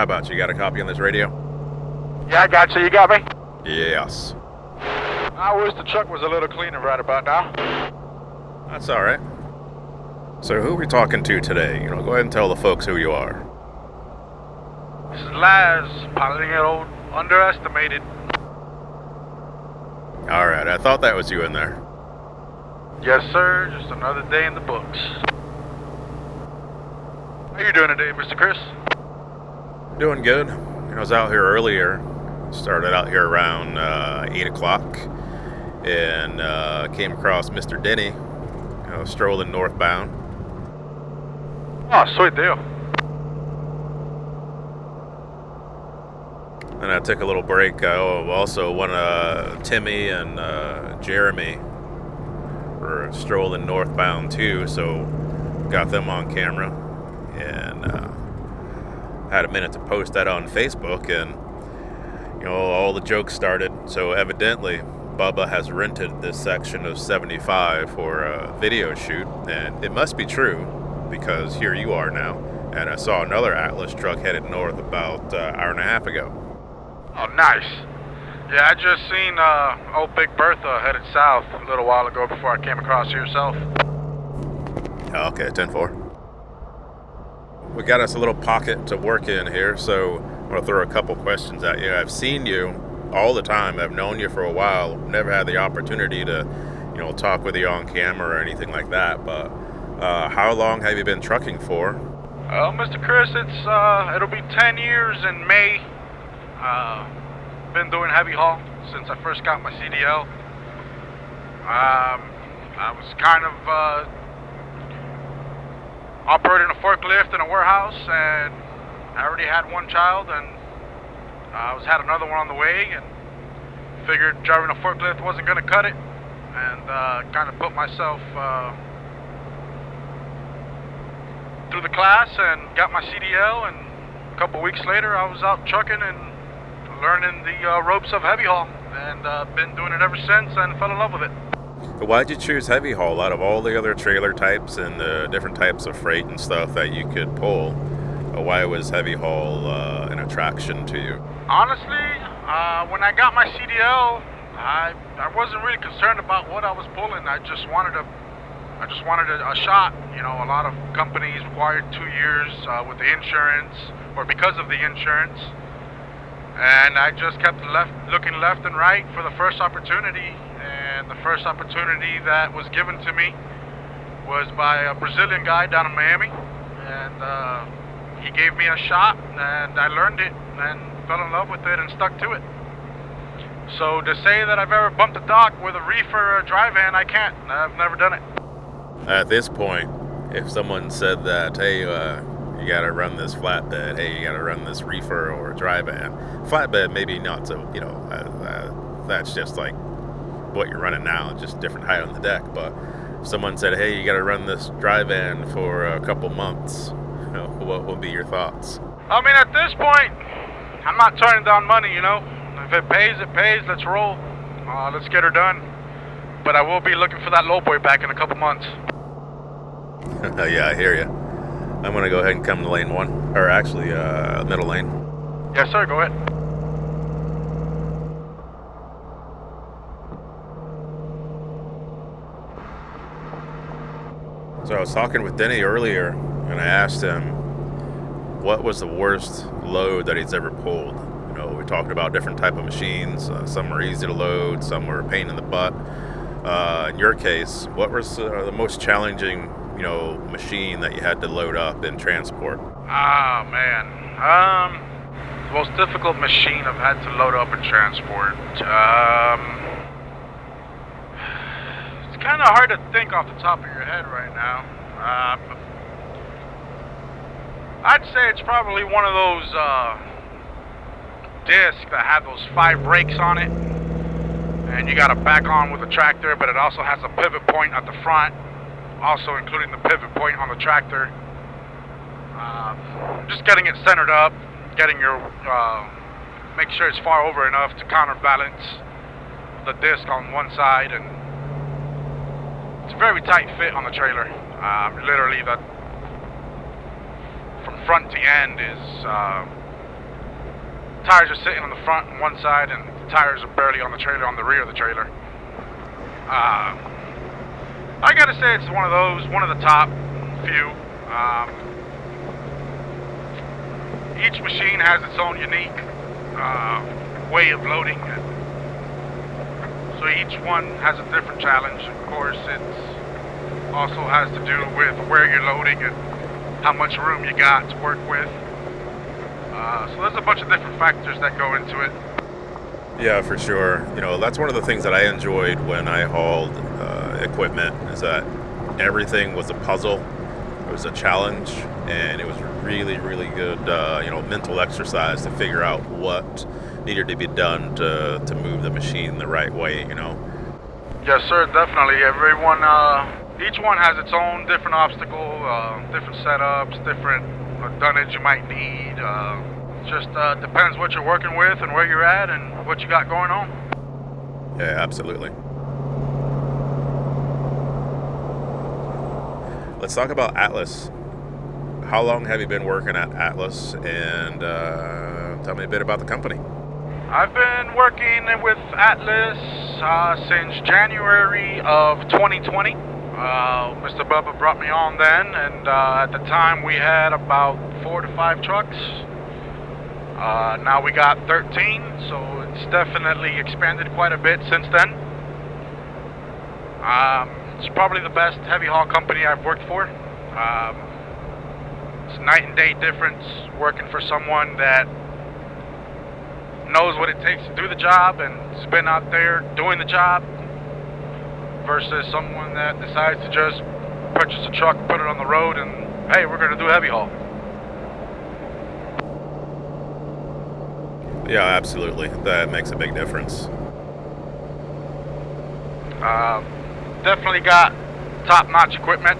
How about you? Got a copy on this radio? Yeah, I got you. You got me? Yes. I wish the truck was a little cleaner right about now. That's all right. So who are we talking to today? Go ahead and tell the folks who you are. This is Laz, piloting an old underestimated. All right, I thought that was you in there. Yes, sir. Just another day in the books. How you doing today, Mr. Chris? Doing good. I was out here earlier. Started out here around 8 o'clock and came across Mr. Denny strolling northbound. Oh, sweet deal. And I took a little break. Also, Timmy and Jeremy were strolling northbound too, so got them on camera and had a minute to post that on Facebook, and all the jokes started. So evidently Bubba has rented this section of 75 for a video shoot, and it must be true because here you are now, and I saw another Atlas truck headed north about an hour and a half ago. Oh, nice. Yeah, I just seen old Big Bertha headed south a little while ago before I came across yourself. Okay, 10-4. We got us a little pocket to work in here, so I'm going to throw a couple questions at you. I've seen you all the time. I've known you for a while. Never had the opportunity to, talk with you on camera or anything like that, but how long have you been trucking for? Well, Mr. Chris, it'll be 10 years in May. Been doing heavy haul since I first got my CDL. I was kind of operating a forklift in a warehouse, and I already had one child, and I had another one on the way, and figured driving a forklift wasn't going to cut it, and kind of put myself through the class and got my CDL, and a couple weeks later I was out trucking and learning the ropes of heavy haul, and been doing it ever since and fell in love with it. Why'd you choose heavy haul out of all the other trailer types and the different types of freight and stuff that you could pull? Why was heavy haul an attraction to you? Honestly, when I got my CDL, I wasn't really concerned about what I was pulling. I just wanted a shot. A lot of companies required 2 years with the insurance, or because of the insurance. And I just kept looking left and right for the first opportunity, and the first opportunity that was given to me was by a Brazilian guy down in Miami, and he gave me a shot, and I learned it and fell in love with it and stuck to it. So to say that I've ever bumped a dock with a reefer or a dry van, I can't. I've never done it. At this point, if someone said that, hey, you gotta run this flatbed, hey, you gotta run this reefer or dry van. Flatbed maybe not so, that's just like what you're running now, just different height on the deck. But if someone said, hey, you gotta run this dry van for a couple months, what would be your thoughts? I mean, at this point, I'm not turning down money, If it pays, it pays. Let's roll. Let's get her done. But I will be looking for that lowboy back in a couple months. Yeah, I hear you. I'm going to go ahead and come to lane 1, or actually middle lane. Yes, sir. Go ahead. So I was talking with Denny earlier, and I asked him what was the worst load that he's ever pulled. We talked about different type of machines. Some were easy to load, some were a pain in the butt. In your case, what was the most challenging machine that you had to load up and transport? Ah, man. The most difficult machine I've had to load up and transport. It's kind of hard to think off the top of your head right now. I'd say it's probably one of those discs that have those 5 brakes on it, and you got to back on with a tractor, but it also has a pivot point at the front, also including the pivot point on the tractor. Just getting it centered up, getting your make sure it's far over enough to counterbalance the disc on one side, and it's a very tight fit on the trailer. Literally, from front to end is tires are sitting on the front on one side, and the tires are barely on the trailer, on the rear of the trailer. I gotta say it's one of the top few. Each machine has its own unique way of loading it. So each one has a different challenge. Of course, it also has to do with where you're loading and how much room you got to work with. So there's a bunch of different factors that go into it. Yeah, for sure. That's one of the things that I enjoyed when I hauled equipment, is that everything was a puzzle. It was a challenge, and it was really, really good, mental exercise to figure out what needed to be done to move the machine the right way. Yes, sir, definitely. Each one has its own different obstacle, different setups, different dunnage you might need. Just depends what you're working with and where you're at and what you got going on. Yeah, absolutely. Let's talk about Atlas. How long have you been working at Atlas? And tell me a bit about the company. I've been working with Atlas since January of 2020. Mr. Bubba brought me on then, and at the time we had about 4 to 5 trucks. Now we got 13, so it's definitely expanded quite a bit since then. It's probably the best heavy haul company I've worked for. It's a night and day difference working for someone that knows what it takes to do the job and has been out there doing the job, versus someone that decides to just purchase a truck, put it on the road, and hey, we're going to do heavy haul. Yeah, absolutely. That makes a big difference. Definitely got top-notch equipment.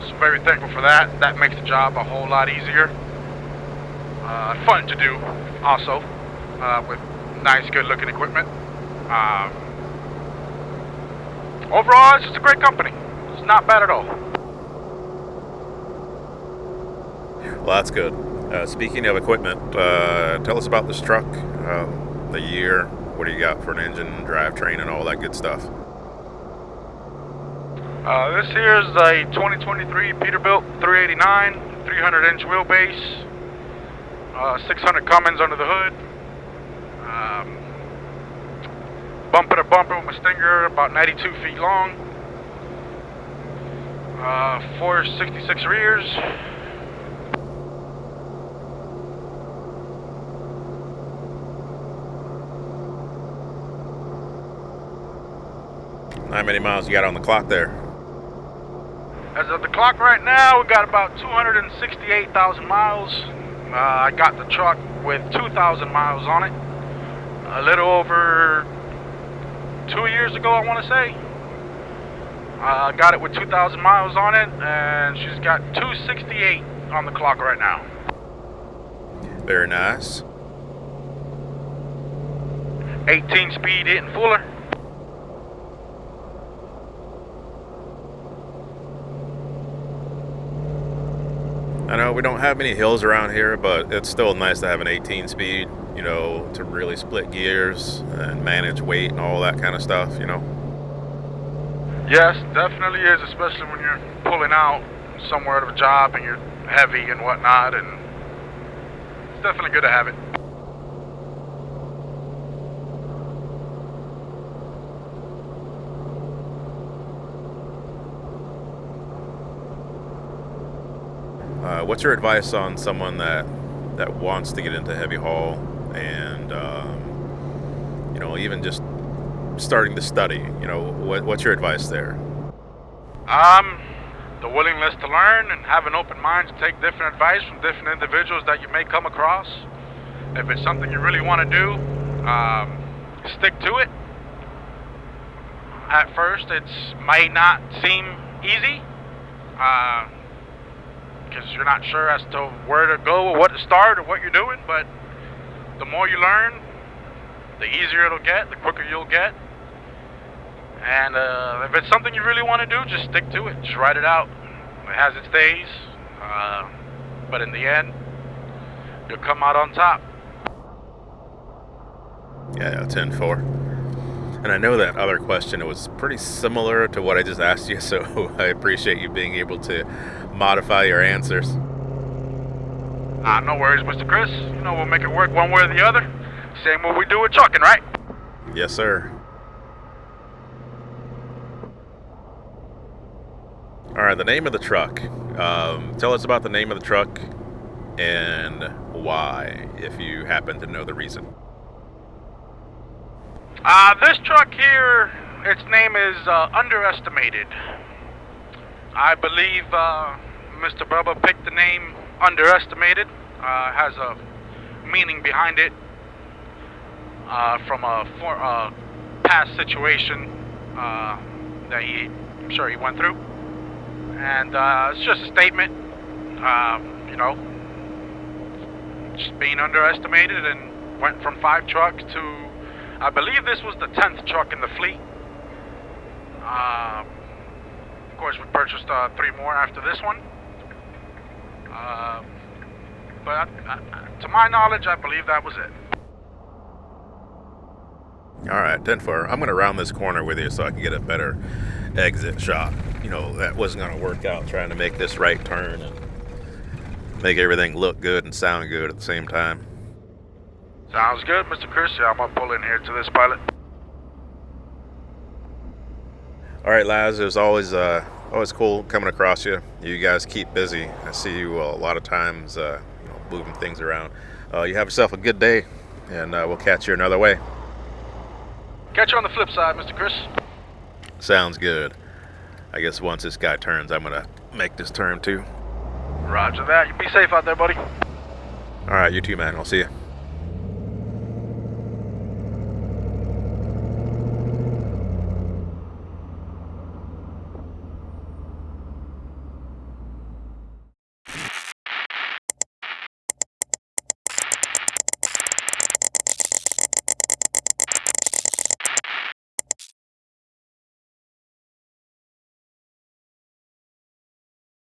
So very thankful for that. That makes the job a whole lot easier. Fun to do also, with nice, good-looking equipment. Overall, it's just a great company. It's not bad at all. Well, that's good. Speaking of equipment, tell us about this truck, the year, what do you got for an engine, drivetrain, and all that good stuff. This here is a 2023 Peterbilt 389, 300-inch wheelbase, 600 Cummins under the hood. Bumper to bumper with my Stinger, about 92 feet long. 466 rears. How many miles you got on the clock there? As of the clock right now, we got about 268,000 miles. I got the truck with 2,000 miles on it. A little over 2 years ago, I want to say. Got it with 2,000 miles on it, and she's got 268 on the clock right now. Very nice. 18 speed hitting fuller. I know we don't have many hills around here, but it's still nice to have an 18 speed, to really split gears and manage weight and all that kind of stuff, Yes, definitely is, especially when you're pulling out somewhere out of a job and you're heavy and whatnot, and it's definitely good to have it. What's your advice on someone that wants to get into heavy haul and, even just starting to study? What's your advice there? The willingness to learn and have an open mind to take different advice from different individuals that you may come across. If it's something you really want to do, stick to it. At first, it might not seem easy, because you're not sure as to where to go or what to start or what you're doing, but the more you learn, the easier it'll get, the quicker you'll get. And if it's something you really want to do, just stick to it. Just write it out. It has its days, but in the end, you'll come out on top. Yeah, 10-4. And I know that other question, it was pretty similar to what I just asked you, so I appreciate you being able to modify your answers. No worries, Mr. Chris. You know, we'll make it work one way or the other. Same way we do with trucking, right? Yes, sir. All right, the name of the truck. Tell us about the name of the truck and why, if you happen to know the reason. This truck here, its name is Underestimated. I believe Mr. Bubba picked the name Underestimated. Has a meaning behind it from a past situation that I'm sure he went through. And it's just a statement, you know, just being underestimated, and went from 5 trucks to, I believe this was the 10th truck in the fleet. Of course, we purchased 3 more after this one. But to my knowledge, I believe that was it. All right, 10-4. I'm going to round this corner with you so I can get a better exit shot. You know, that wasn't going to work out trying to make this right turn and make everything look good and sound good at the same time. Sounds good, Mr. Chris. Yeah, I'm going to pull in here to this pilot. All right, Laz, it was always cool coming across you. You guys keep busy. I see you a lot of times moving things around. You have yourself a good day, and we'll catch you another way. Catch you on the flip side, Mr. Chris. Sounds good. I guess once this guy turns, I'm going to make this turn too. Roger that. You be safe out there, buddy. All right, you too, man. I'll see you.